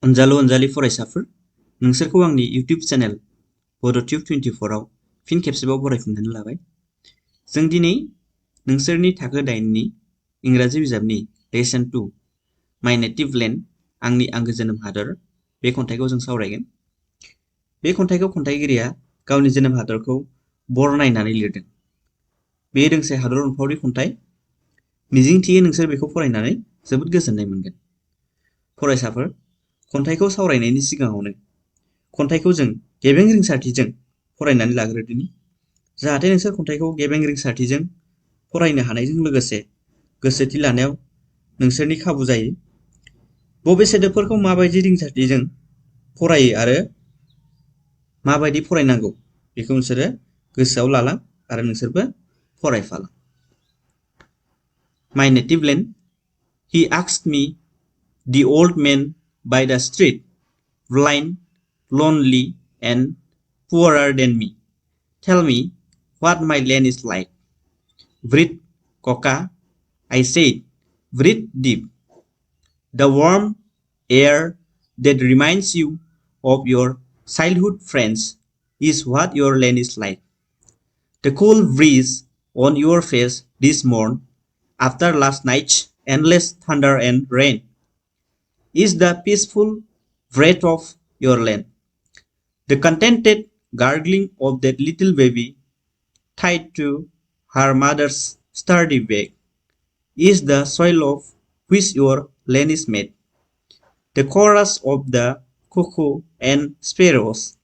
अनजालु अनजालि फरायसाफोर, नोंसोरखौ आंनि इउटिउब चेनेल बड'टिउब 24 आव फिन खेबसेबाव बरायफिननानै लाबाय। जों दिनै नोंसोरनि थाखो 8नि इंराजि बिजाबनि लेसन 2 माय नेटिभ लेन्ड आंनि आंगो जोनोम हादर बे खन्थाइखौ जों सावरायगोन। बे खन्थाइखौ खन्थाइगिरिया गावनि जोनोम हादरखौ बरनायनानै लिरदों। बे दोंसे हादर अनफावरि खन्थाइ। मिजिंथियो नोंसोर बेखौ फरायनानै जोबोद गोजोननाय मोनगोन। फरायसाफोर, खन्थाइखौ सावरायनायनि सिगाङावनो खन्थाइखौ जों गेबें रिंसारथिजों फरायनानै लाग्रोदिनि, जाहाथे नोंसोर खन्थाइखौ गेबें रिंसारथिजों फरायनो हानायजों लोगोसे गोसोथि लानायाव नोंसोरनि खाबु जायो। बबे सोदोबफोरखौ माबायदि रिंसारथिजों फरायो आरो माबायदि फरायनांगौ बेखौ नोंसोरो गोसोआव लालां आरो नोंसोरबो फरायफालां। My native land, he asked me, the old man by the street, blind, lonely, and poorer than me. Tell me what my land is like. Breathe, Coca, I said, breathe deep. The warm air that reminds you of your childhood friends is what your land is like. The cool breeze on your face this morn, after last night's endless thunder and rain, is the peaceful breath of your land. The contented gargling of that little baby tied to her mother's sturdy back is the soil of which your land is made. The chorus of the cuckoo and sparrows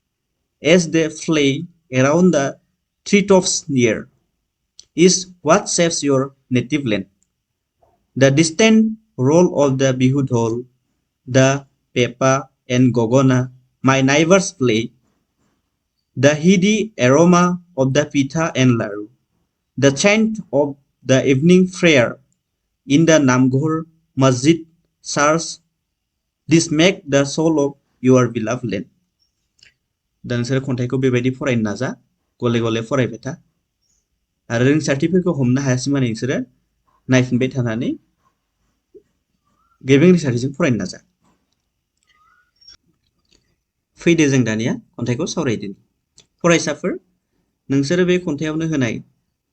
as they fly around the treetops near is what saves your native land. The distant roll of the bihu dhol, the pepa and gogona my neighbors play, the heady aroma of the pitha and laru, the chant of the evening prayer in the Namghor Masjid church, this make the soul of your beloved land. दा नोंसोर खन्थाइखौ बेबायदि फरायनो नाजा, गले गले फरायबाय था आरो रिंसारथिफोरखौ हमनो हायासै माने नोंसोरो नायफिनबाय थानानै गेबें रिंसारथिजों फरायनो नाजा। फैदो जों दानिया खन्थाइखौ सावरायदिनि। फरायसाफोर, नोंसोरो बे खन्थाइयावनो होनाय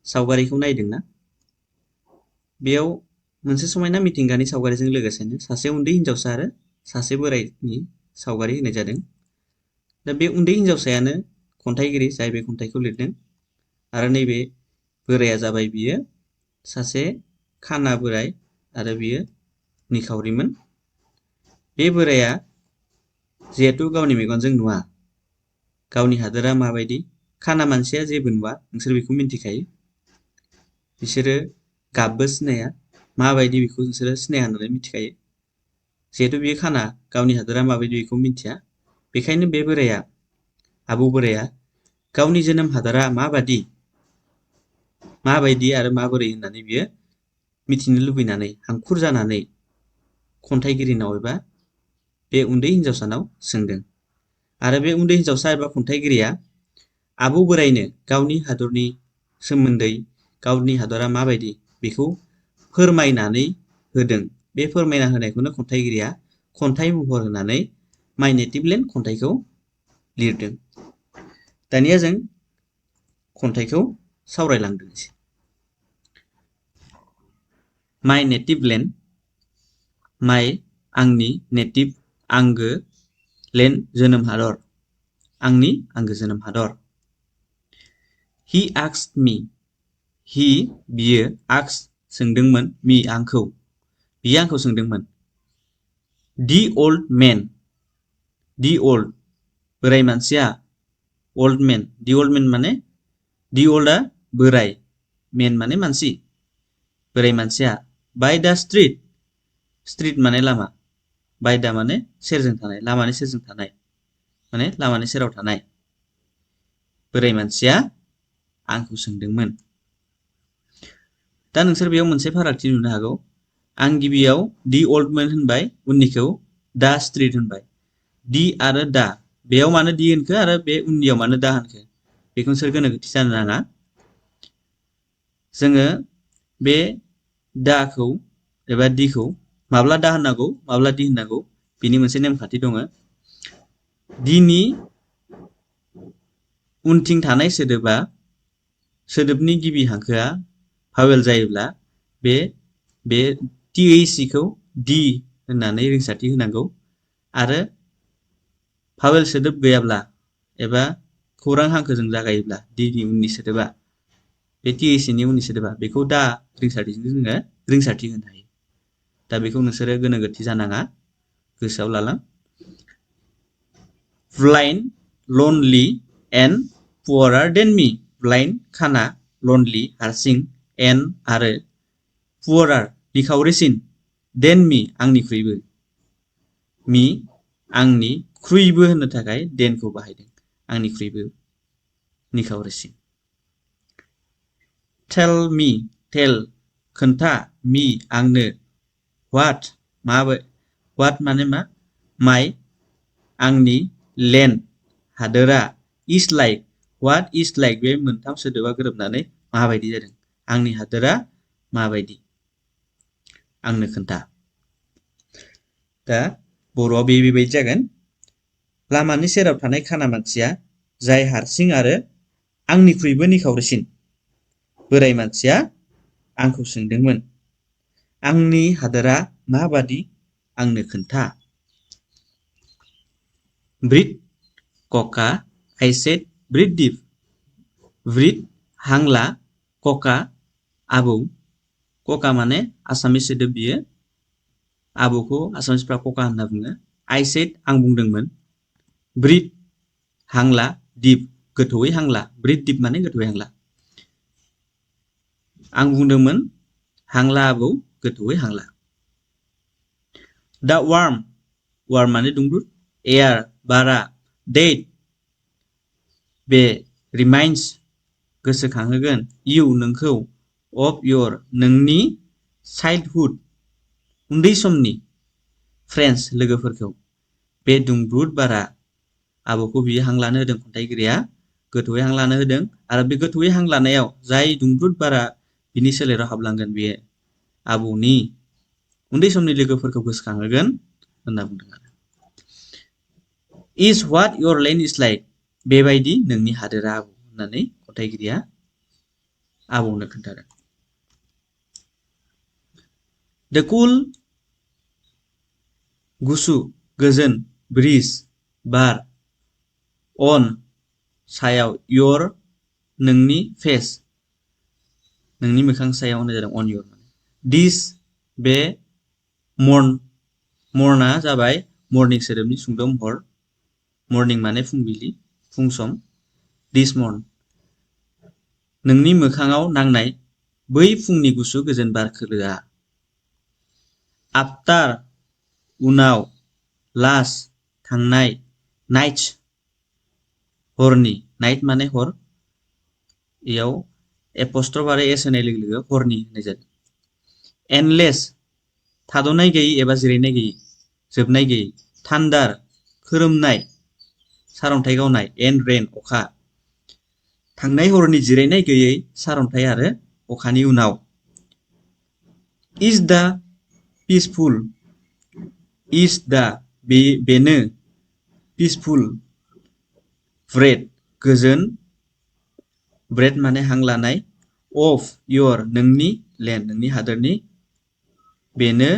सावगारिखौ नायदोंना? बेयाव मोनसे समायना मिथिंगानि सावगारिजों लोगोसेनो सासे उन्दै हिन्जावसा आरो सासे बोराइनि सावगारि होनाय जादों। दा बे उन्दै हिन्जावसायानो खन्थाइगिरि जाय बे खन्थाइखौ लिरदों आरो नैबे बोराया जाबाय बियो सासे खाना बोराय आरो बियो निखावरिमोन। बे बोराया जिहेतु गावनि मेगनजों नुवा, गावनि हादोरा माबायदि, खाना मानसिया जेबो नुवा नोंसोर बेखौ मिन्थिखायो। बिसोरो गाबबो सिनाया, माबायदि बेखौ नोंसोरो सिनाया होननानै मिथिखायो। जिहेतु बियो खाना, गावनि हादोरा माबायदि बेखौ मिथिया, बेखायनो बे बोराया, आबौ बोराया गावनि जोनोम हादोरा माबायदि आरो माबोरै होननानै बियो मिथिनो लुबैनानै हांखुर जानानै खन्थाइगिरिनाव एबा बे उन्दै हिन्जावसानाव सोंदों। आरो बे उन्दै हिन्जावसा एबा खन्थाइगिरिया आबौ बोराइनो गावनि हादरनि सोमोन्दै, गावनि हादरा माबायदि बेखौ फोरमायनानै होदों। बे फोरमायना होनायखौनो खन्थाइगिरिया खन्थाइ महर होनानै माय नेटिभ लेन्ड खन्थाइखौ लिरदों। दानिया जों खन्थाइखौ सावरायलांदोंसै। माय नेटिभ लेन्ड, माय आंनि, नेटिभ आंगो, लेन्ड जोनोम हादर, आंनि आंगो जोनोम हादर। हि आस्क्ड मी, हि बियो, आस्क्ड सोंदोंमोन, मी आंखौ, बियो आंखौ सोंदोंमोन। दि ओल्ड मेन, दि ओल्ड बोराय मानसिया, ओल्ड मेन, दि ओल्ड मेन माने दि ओल्डआ बोराय, मेन माने मानसि, बोराय मानसिया, बाय दा स्ट्रीट, स्ट्रीट माने लामा, बाय दा माने सेरजों थानाय, लामानि सेरजों थानाय माने लामानि सेराव थानाय बोराय मानसिया आंखौ सोंदोंमोन। दा नोंसोर बेयाव मोनसे फारागथि नुनो हागौ। आं गिबियाव दि ओल्ड मेन होनबाय, उननिखौ दा स्ट्रीट होनबाय। दि आरो दा, बेयाव मानो दि होनखो आरो बे उननियाव मानो दा होनखो बेखौ नोंसोर गोनो-गोथो जानो नाङा। जोङो बे दाखौ एबा दिखौ माब्ला दा होननांगौ, माब्ला दि होननांगौ बिनि मोनसे नेमखान्थि दङ। दिनि उनथिं थानाय सोदोबनि गिबि हांखोआ भावेल जायोब्ला बे THC खौ D होननानै रिंसारथि होनांगौ आरो भावेल सोदोब गैयाब्ला एबा खौरां हांखोजों जागायोब्ला D नि उननि सोदोबा बे THC नि उननि सोदोबा बेखौ दा रिंसारथिजों जोङो रिंसारथि होनो हायो। दा बेखौ नोंसोरो गोनो गोथि जानाङा, गोसोआव लालां। Blind, lonely and poorer than me. Blind खाना, lonely हारसिं, and आरो poorer निखावरिसिन, than me आंनिख्रुइबो। me आंनि ख्रुइबो होननो थाखाय than खौ बाहायदों, आंनिख्रुइबो निखावरिसिन। Tell me, tell खोन्था, me आंनो, what what माने मा, my आंनि land हादोरा, is like what is like बे मोनथाम सोदोबा गोरोबनानै माबायदि जादों, आंनि हादोरा माबायदि, आंनो खोन्था। दा बर'आव बेबायदि जागोन। लामानि सेराव थानाय खाना मानसिया जाय हारसिं आरो आंनिख्रुइबो निखावरिसिन, बोराय मानसिया आंखौ सोंदोंमोन, आंनि हादोरा माबादि, आंनो खोन्था। Breathe, Coca, I said, breathe deep. Breathe, हांला, Coca, आबौ, Coca माने आसामिस सोदोब बियो, आबौखौ आसामिसफ्रा Coca होनना बुङो। I said, आं बुंदोंमोन। Breathe, हांला, deep, गोथौयै हांला, breathe deep माने गोथौयै हांला। आं बुंदोंमोन, हांला आबौ, गोथौयै हांला। The warm माने दुंब्रुद, air बारा, that बे reminds गोसोखांहोगोन, you नोंखौ, of your नोंनि, childhood उन्दै समनि, friends लोगोफोरखौ। बे दुंब्रुद बारा आबौखौ बियो हां लानो होदों, खन्थाइगिरिया गोथौयै हां लानो होदों आरो बे गोथौयै हां लानायाव जाय दुंब्रुद बारा बिनि सोलेराव हाबलांगोन बेयो आबौनि उन्दै समनि लोगोफोरखौ गोसोखांहोगोन होनना बुंदों आरो। Is what your land is like बेबायदि नोंनि हादोरा आबौ होननानै खन्थाइगिरिया आबौनो खोन्थादों। The cool गुसु गोजोन breeze बार on सायाव your नोंनि face नोंनि मोखां सायाव होननाय जादों on your। this बे mornआ जाबाय मर्निं सोदोबनि सुंद' महर, मर्निं माने फुंबिलि, फुं सम। this morn नोंनि मोखाङाव नांनाय बै फुंनि गुसु गोजोन बार खोलोआ। after उनाव, last थांनाय, night हरनि, नाइट माने हर, बेयाव एपस्ट्रफ आरो एस होनाय लोगो लोगो हरनि होननाय जादों। endless थाद'नाय गैयै एबा जिरायनाय गैयै, जोबनाय गैयै। थान्डार खोरोमनाय, सारन्थाइ गावनाय, and rain अखा। थांनाय हरनि जिरायनाय गैयै सारन्थाइ आरो अखानि उनाव। is the peaceful is the बेनो peaceful breath गोजोन breath माने हां लानाय of your नोंनि land नोंनि हादोरनि बेनो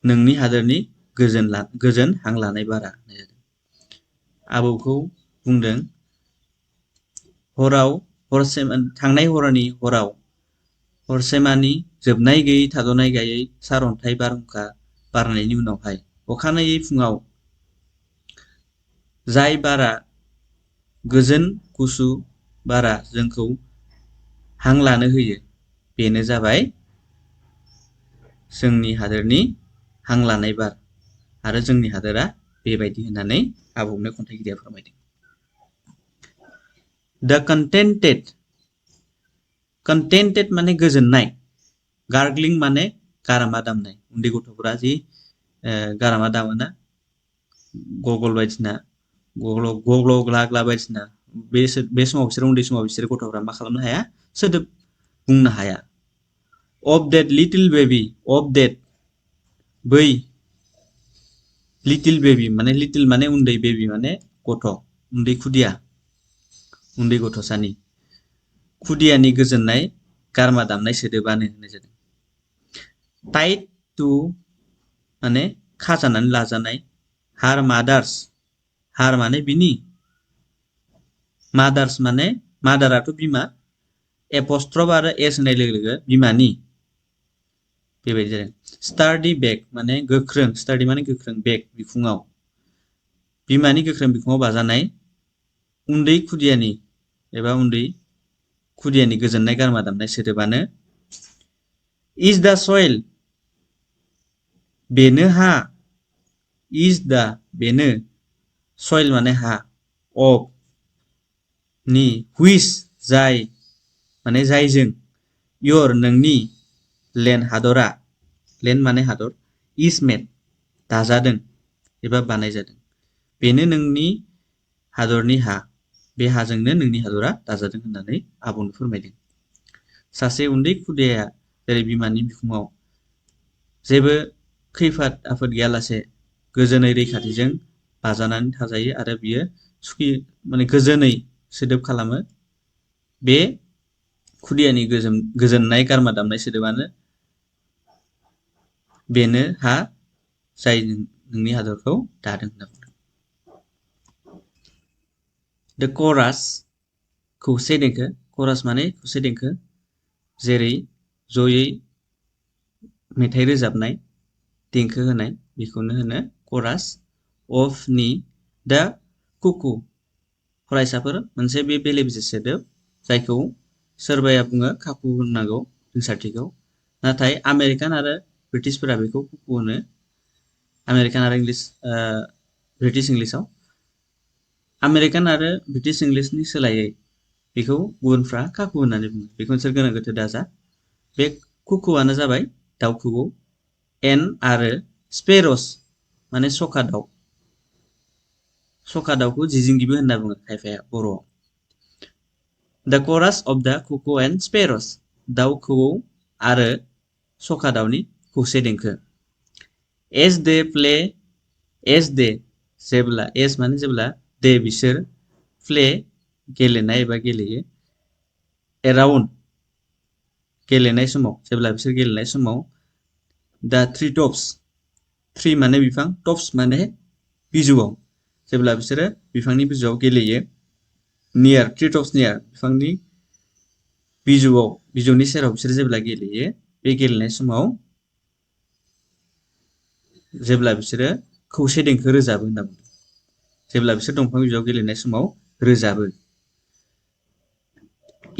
नोंनि हादोरनि गोजोन हां लानाय बारा। आबौखौ बुंदों हराव थांनाय हरनि हराव हरसेमानि जोबनाय गैयै थाद'नाय गैयै सारन्थाइ बारहुंखा बारनायनि उनावहाय अखानायै फुङाव जाय बारा गोजोन गुसु बारा जोंखौ हां लानो होयो बेनो जाबाय जोंनि हादोरनि हां लानाय बार आरो जोंनि हादोरा बेबायदि होननानै आबौनो खन्थाइगिरिया फोरमायदों। The contented माने गोजोननाय, गार्गलिं माने गारामा दामनाय, उन्दै गथ'फोरा जि गारामा दामोना गगल बायदिसिना गग्ल ग्ला बायदिसिना बे समाव बिसोर उन्दै समाव बिसोर गथ'फ्रा मा खालामनो हाया, सोदोब बुंनो हाया। of that little baby of that बै लिटिल बेबी माने लिटिल माने उन्दै बेबी माने गथ' उन्दै खुदिया उन्दै गथ'सानि खुदियानि गोजोननाय गारमा दामनाय सोदोबानो होननाय जादों। टाइड टु माने खाजानानै लाजानाय हार माने बिनि मादार्स माने मादाराथ' बिमा एपस्ट्रफ आरो एस होननाय लोगो लोगो बिमानि बेबायदि जादों। स्टार्डि बेक माने गोख्रों स्टार्डि माने गोख्रों बेक बिखुङाव बिमानि गोख्रों बिखुङाव बाजानाय उन्दै खुदियानि एबा उन्दै खुदियानि गोजोननाय गारमा दामनाय सोदोबानो इज दा सयल बेनो हा इज दा बेनो सयल माने हा अफ नि हुइस जाय माने जायजों योर नोंनि लेन्ड हादरा लेन्ड माने हादर इज मेड दाजादों एबा बानायजादों बेनो नोंनि हादरनि हा बे हाजोंनो नोंनि हादरा दाजादों होननानै आबुंनो फोरमायदों। सासे उन्दै खुदियाया जेरै बिमानि बिखुङाव जेबो खैफोद आफोद गैयालासे गोजोनै रैखाथिजों बाजानानै थाजायो आरो बियो सुखि माने गोजोनै सोदोब खालामो बे खुदियानि गोजोननाय गारमा दामनाय सोदोबानो बेनो हा जाय नोंनि हादरखौ दादों होनना बुंदों। द करास खौसे देंखो करास माने खौसे देंखो जेरै जयै मेथाइ रोजाबनाय देंखो होनाय बेखौनो होनो करास अफ नि दा कुकु फरायसाफोर मोनसे बे बेले बेजे सोदोब जायखौ सोरबाया बुङो खाकु होननांगौ रिंसारथिखौ नाथाय आमेरिकान आरो ब्रिटिशफोरा बेखौ कुकु होनो आमेरिकान आरो ब्रिटिश इंलिसाव आमेरिकान आरो ब्रिटिश इंलिसनि सोलायै बेखौ गुबुनफ्रा खाकु होननानै बुङो बेखौ नोंसोर गोनो गोथो दाजा बे कुकुआनो जाबाय दाउ खौवौ एन आरो स्पेरस माने सखा दाउखौ जिजिंगिबो होनना बुङो खायफाया बर'आव। द करास अफ द कुकु एन्ड स्पेरस दाउ खौवौ आरो सखा दाउनि खौसे देंखो एस दे प्ले एस दे जेब्ला एस माने जेब्ला दे बिसोर प्ले गेलेनाय एबा गेलेयो एराउन्ड गेलेनाय समाव जेब्ला बिसोर गेलेनाय समाव दा थ्रि टप्स थ्रि माने बिफां टप्स माने बिजौआव जेब्ला बिसोरो बिफांनि बिजौआव गेलेयो नियार थ्रि टप्स नियार बिफांनि बिजौनि सेराव बिसोर जेब्ला गेलेयो बे गेलेनाय समाव जेब्ला बिसोरो खौसे देंखो रोजाबो होनना बुंदों जेब्ला बिसोर दंफां बिजौआव गेलेनाय समाव रोजाबो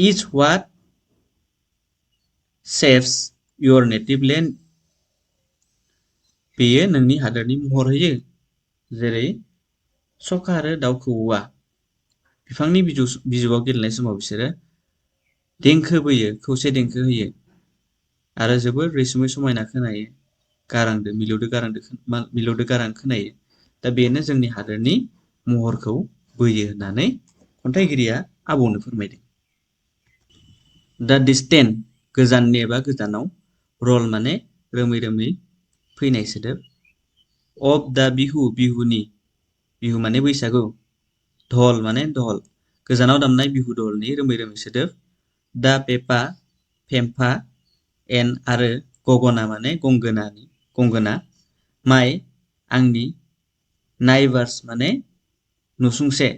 is what saves your native land बेयो नोंनि हादोरनि महर होयो जेरै सखा आरो दाउ खौवौआ बिफांनि बिजौआव गेलेनाय समाव बिसोरो देंखो बोयो खौसे देंखो होयो आरो जोबोर रैसुमै समायना खोनायो गारांदो मिलौदो गारां खोनायो दा बेनो जोंनि हादोरनि महरखौ बोयो होननानै खन्थाइगिरिया आबौनो फोरमायदों। दा डिस्टेन्ट गोजाननि एबा गोजानाव रल माने रोमै रोमै फैनाय सोदोब अफ दा बिहु माने बैसागु धल माने दल गोजानाव दामनाय बिहु दलनि रोमै रोमै सोदोब दा फेम्फा एन आरो गगना माने गंगोना माइ आंनि नाइबार्स माने नुसुंसे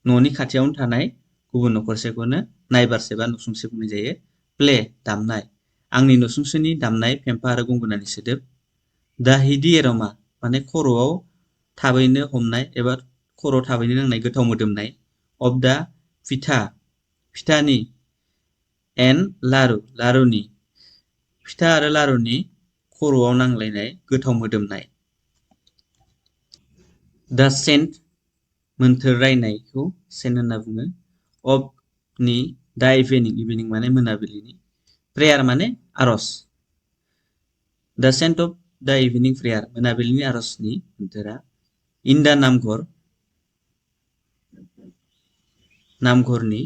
न'नि खाथियावनो थानाय गुबुन न'खरसेखौनो नाइबार्स एबा नुसुंसे बुंनाय जायो प्ले दामनाय आंनि नुसुंसेनि दामनाय फेम्फा आरो गंगोनानि सोदोब दा हिदि एर'मा माने खर'आव थाबैनो हमनाय एबा खर'आव थाबैनो नांनाय गोथाव मोदोमनाय अफ दा फिथानि एन लारुनि फिथा आरो लारुनि खर'आव नांलायनाय गोथाव मोदोमनाय दा सेन्ट मोन्थोर रायनायखौ सेन्ट होनना बुङो अफ नि दा इभिनिं माने मोनाबिलिनि प्रेयार माने आर'ज दा saint of the evening prayer मोनाबिलिनि आर'जनि मोन्थोरा इन दा नामघरनि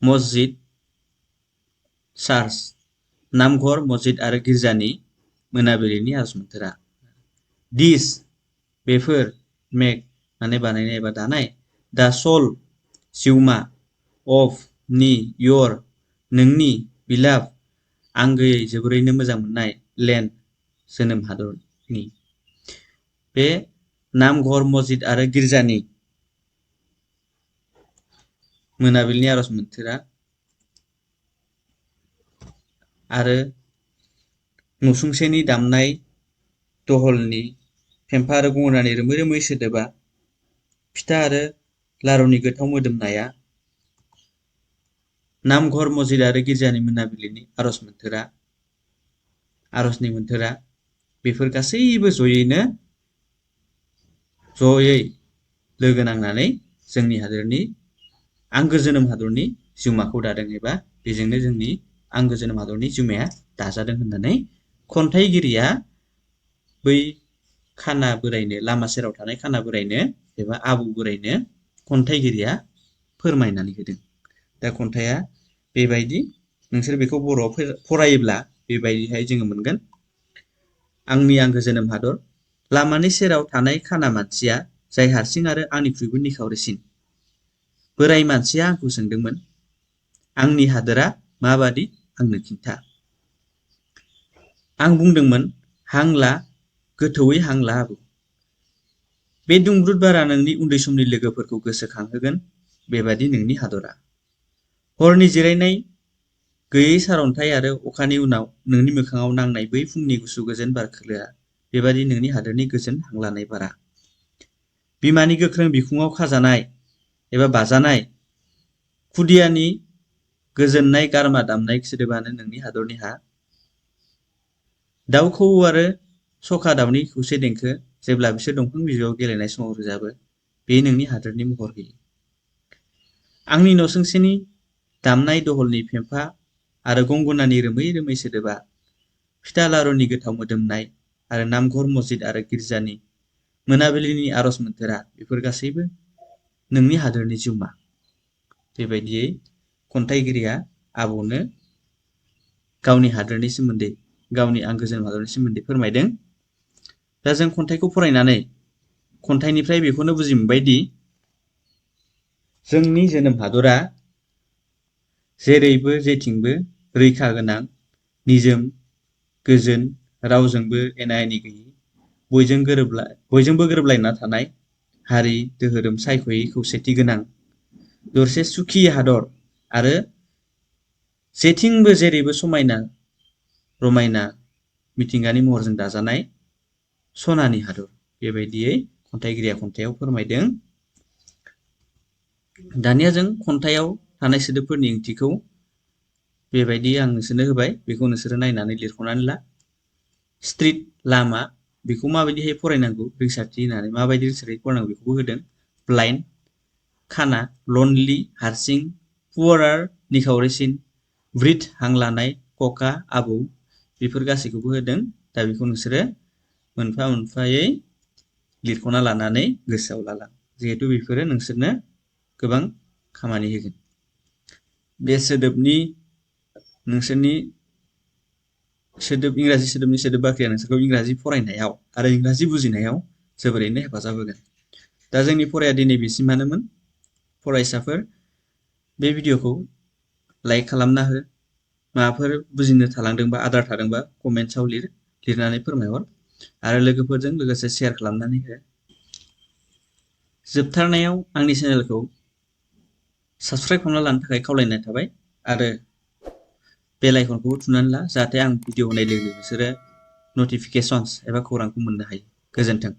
मस्जिद चार्च नामघर मस्जिद आरो गिर्जानि मोनाबिलिनि आर'ज मोन्थोरा दिस बेफोर मेक माने बानायनाय एबा दानाय दा सोल जिउमा अफ नि योर नोंनि बिलाभ आंगोयै जोबोरैनो मोजां मोननाय लेन्ड जोनोम हादरनि बे नामघर मस्जिद आरो गिर्जानि मोनाबिलिनि आरज मोन्थोरा आरो नसुंसेनि दामनाय दहलनि फेम्फा आरो गंगोनानि रोमै रोमै सोदोबा फिथा आरो लारुनि गोथाव मोदोमनाया नामघर मस्जिद आरो गिर्जानि मोनाबिलिनि आरजनि मोन्थोरा बेफोर गासैबो जयै लोगो नांनानै जोंनि हादोरनि आंगो जोनोम हादरनि जिउमाखौ दादों एबा बेजोंनो जोंनि आंगो जोनोम हादरनि जिउमाया दाजादों होननानै खन्थाइगिरिया बै खाना बोरायनो लामा सेराव थानाय खाना बोरायनो एबा आबौ बोरायनो खन्थाइगिरिया फोरमायनानै होदों। दा खन्थाइया बेबायदि नोंसोर बेखौ बर'आव फरायोब्ला बेबायदिहाय जोङो मोनगोन। आंनि आंगो जोनोम हादर लामानि सेराव थानाय खाना मानसिया जाय हारसिं आरो आंनिख्रुइबो निखावरिसिन बोराय मानसिया आंखौ सोंदोंमोन आंनि हादोरा माबादि आंनो खिन्था। आं बुंदोंमोन हांला गोथौयै हांला आबौ बे दुंब्रुद बारा नोंनि उन्दै समनि लोगोफोरखौ गोसोखांहोगोन बेबादि नोंनि हादरा हरनि जिरायनाय गैयै सारन्थाइ आरो अखानि उनाव नोंनि मोखाङाव नांनाय बै फुंनि गुसु गोजोन बार खोलोआ बेबादि नोंनि हादोरनि गोजोन हांलानाय बारा बिमानि गोख्रों बिखुङाव खाजानाय एबा बाजानाय खुदियानि गोजोननाय गारमा दामनाय सोदोबानो नोंनि हादरनि हा दाउ खौवौ आरो सखा दाउनि खौसे देंखो जेब्ला बिसोर दंफां बिजौआव गेलेनाय समाव रोजाबो बे नोंनि हादोरनि महर होयो। आंनि नसुंसेनि दामनाय दहलनि फेम्फा आरो गंगनानि रोमै रोमै सोदोबा फिथा लारुनि गोथाव मोदोमनाय आरो नामघर मस्जिद आरो गिर्जानि मोनाबिलिनि आरज मोन्थोरा बेफोर गासैबो नोंनि हादोरनि जिउमा। बेबायदियै खन्थाइगिरिया आबौनो गावनि हादोरनि सोमोन्दै गावनि आंगो जोनोम हादरनि सोमोन्दै फोरमायदों। दा जों खन्थाइखौ फरायनानै खन्थाइनिफ्राय बेखौनो बुजि मोनबायदि जोंनि जोनोम हादरा जेरैबो जेथिंबो रैखा गोनां निजोम गोजोन रावजोंबो एना एनि गैयै बयजोंबो गोरोबलायना थानाय हारि दोहोरोम सायख'यै खौसेथि गोनां दरसे सुखि हादर आरो जेथिंबो जेरैबो समायना रमायना मिथिंगानि महरजों दाजानाय सनानि हादर बेबायदियै खन्थाइगिरिया खन्थाइयाव फोरमायदों। दानिया जों खन्थाइयाव थानाय सोदोबफोरनि ओंथिखौ बेबायदि आं नोंसोरनो होबाय बेखौ नोंसोरो नायनानै लिरख'नानै ला। स्ट्रिट लामा बेखौ माबायदिहाय फरायनांगौ रिंसारथि होनानै माबायदि रिंसारथि फरायनांगौ बेखौबो होदों। ब्लाइन्ड खाना लनलि हारसिं पुवारार निखावरिसिन ब्रिथ हां लानाय कका आबौ बेफोर गासैखौबो होदों। दा बेखौ नोंसोरो मोनफा मोनफायै लिरख'ना लानानै गोसोआव लालां जिहेथु बेफोरो नोंसोरनो गोबां खामानि होगोन। बे सोदोबनि नोंसोरनि इंराजि सोदोबनि सोदोब बाख्रिया नोंसोरखौ इंराजि फरायनायाव आरो इंराजि बुजिनायाव जोबोरैनो हेफाजाब होगोन। दा जोंनि फराया दिनै बेसिमानोमोन। फरायसाफोर बे भिडिअखौ लाइक खालामना हो। माबाफोर बुजिनो थालांदोंबा आद्रा थादोंबा कमेन्ट्सआव लिरनानै फोरमायहर आरो लोगोफोरजों लोगोसे शेयार खालामनानै हो। जोबथारनायाव आंनि चेनेलखौ साबस्क्राइब खालामना लानो थाखाय खावलायनाय थाबाय आरो बेल आइकनखौबो थुनानै ला जाहाथे आं भिडिअ होनाय लोगो लोगो नोंसोरो नटिफिकेसन्स एबा खौरांखौ मोननो हायो। गोजोन्थों।